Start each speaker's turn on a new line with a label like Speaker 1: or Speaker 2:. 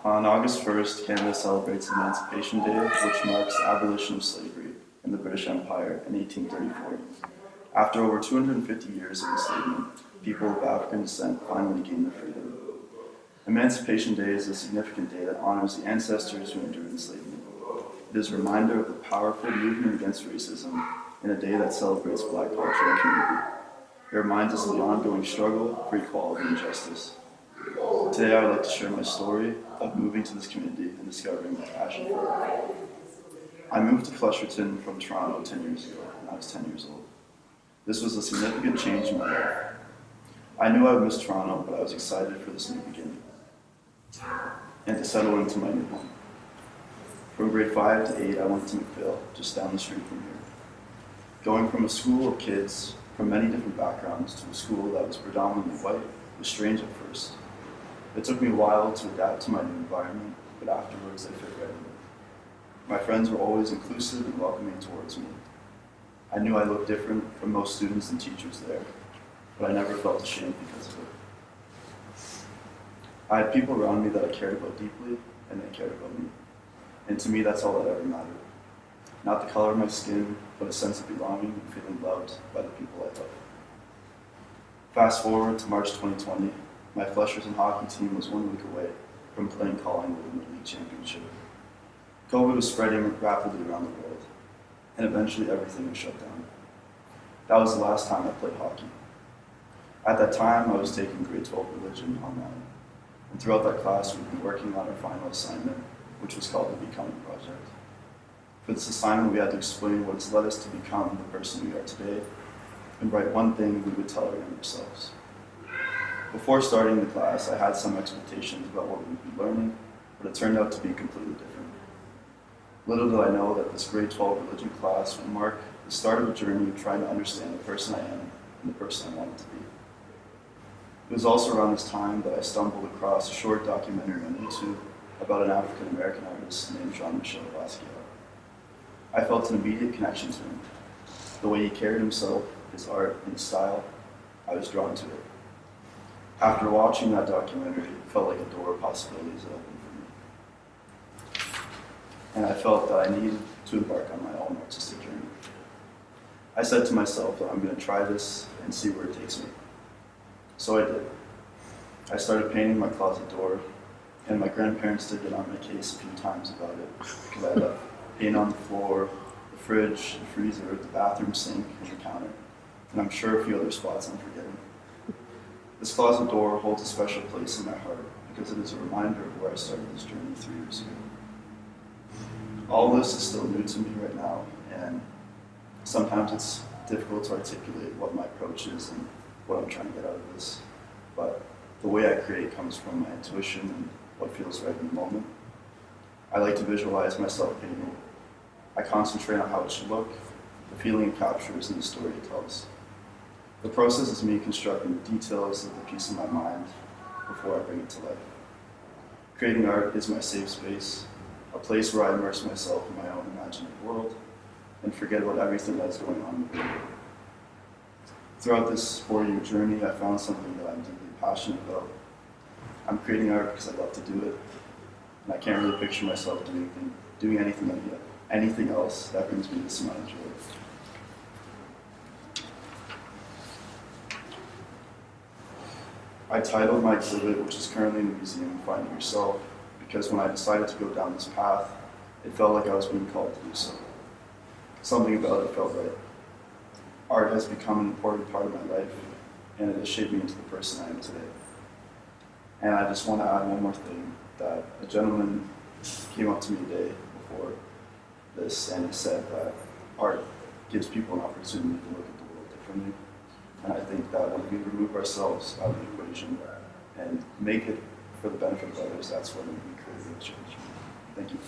Speaker 1: On August 1st, Canada celebrates Emancipation Day, which marks the abolition of slavery in the British Empire in 1834. After over 250 years of enslavement, people of African descent finally gained their freedom. Emancipation Day is a significant day that honors the ancestors who endured enslavement. It is a reminder of the powerful movement against racism in a day that celebrates Black culture and community. It reminds us of the ongoing struggle for equality and justice. Today I would like to share my story of moving to this community and discovering my passion for it. I moved to Flesherton from Toronto 10 years ago when I was 10 years old. This was a significant change in my life. I knew I would miss Toronto, but I was excited for this new beginning and to settle into my new home. From grade 5 to 8, I went to McPhail, just down the street from here. Going from a school of kids from many different backgrounds to a school that was predominantly white was strange at first. It took me a while to adapt to my new environment, but afterwards I fit right in. My friends were always inclusive and welcoming towards me. I knew I looked different from most students and teachers there, but I never felt ashamed because of it. I had people around me that I cared about deeply, and they cared about me. And to me, that's all that ever mattered. Not the color of my skin, but a sense of belonging and feeling loved by the people I love. Fast forward to March 2020, my Flesherton hockey team was 1 week away from playing Collingwood in the league championship. COVID was spreading rapidly around the world, and eventually everything was shut down. That was the last time I played hockey. At that time, I was taking grade 12 religion online, and throughout that class, we've been working on our final assignment, which was called the Becoming Project. For this assignment, we had to explain what has led us to become the person we are today, and write one thing we would tell our younger selves. Before starting the class, I had some expectations about what we would be learning, but it turned out to be completely different. Little did I know that this grade 12 religion class would mark the start of a journey of trying to understand the person I am and the person I wanted to be. It was also around this time that I stumbled across a short documentary on YouTube about an African-American artist named Jean-Michel Basquiat. I felt an immediate connection to him. The way he carried himself, his art, and his style, I was drawn to it. After watching that documentary, it felt like a door of possibilities that opened for me. And I felt that I needed to embark on my own artistic journey. I said to myself that I'm going to try this and see where it takes me. So I did. I started painting my closet door, and my grandparents did get on my case a few times about it, because I left paint on the floor, the fridge, the freezer, the bathroom sink, and the counter, and I'm sure a few other spots I'm forgetting. This closet door holds a special place in my heart because it is a reminder of where I started this journey 3 years ago. All this is still new to me right now, and sometimes it's difficult to articulate what my approach is and what I'm trying to get out of this. But the way I create comes from my intuition and what feels right in the moment. I like to visualize myself painting. I concentrate on how it should look, the feeling it captures, and the story it tells. The process is me constructing the details of the piece in my mind before I bring it to life. Creating art is my safe space, a place where I immerse myself in my own imaginative world and forget about everything that is going on in the world. Throughout this 4-year journey, I found something that I'm deeply passionate about. I'm creating art because I love to do it, and I can't really picture myself doing anything else that brings me this amount of joy. I titled my exhibit, which is currently in the museum, Finding Yourself, because when I decided to go down this path, it felt like I was being called to do so. Something about it felt right. Art has become an important part of my life, and it has shaped me into the person I am today. And I just want to add one more thing, that a gentleman came up to me a day before this, and he said that art gives people an opportunity to look at the world differently. And I think that when we remove ourselves out of the equation and make it for the benefit of others, that's when we create real change. Thank you.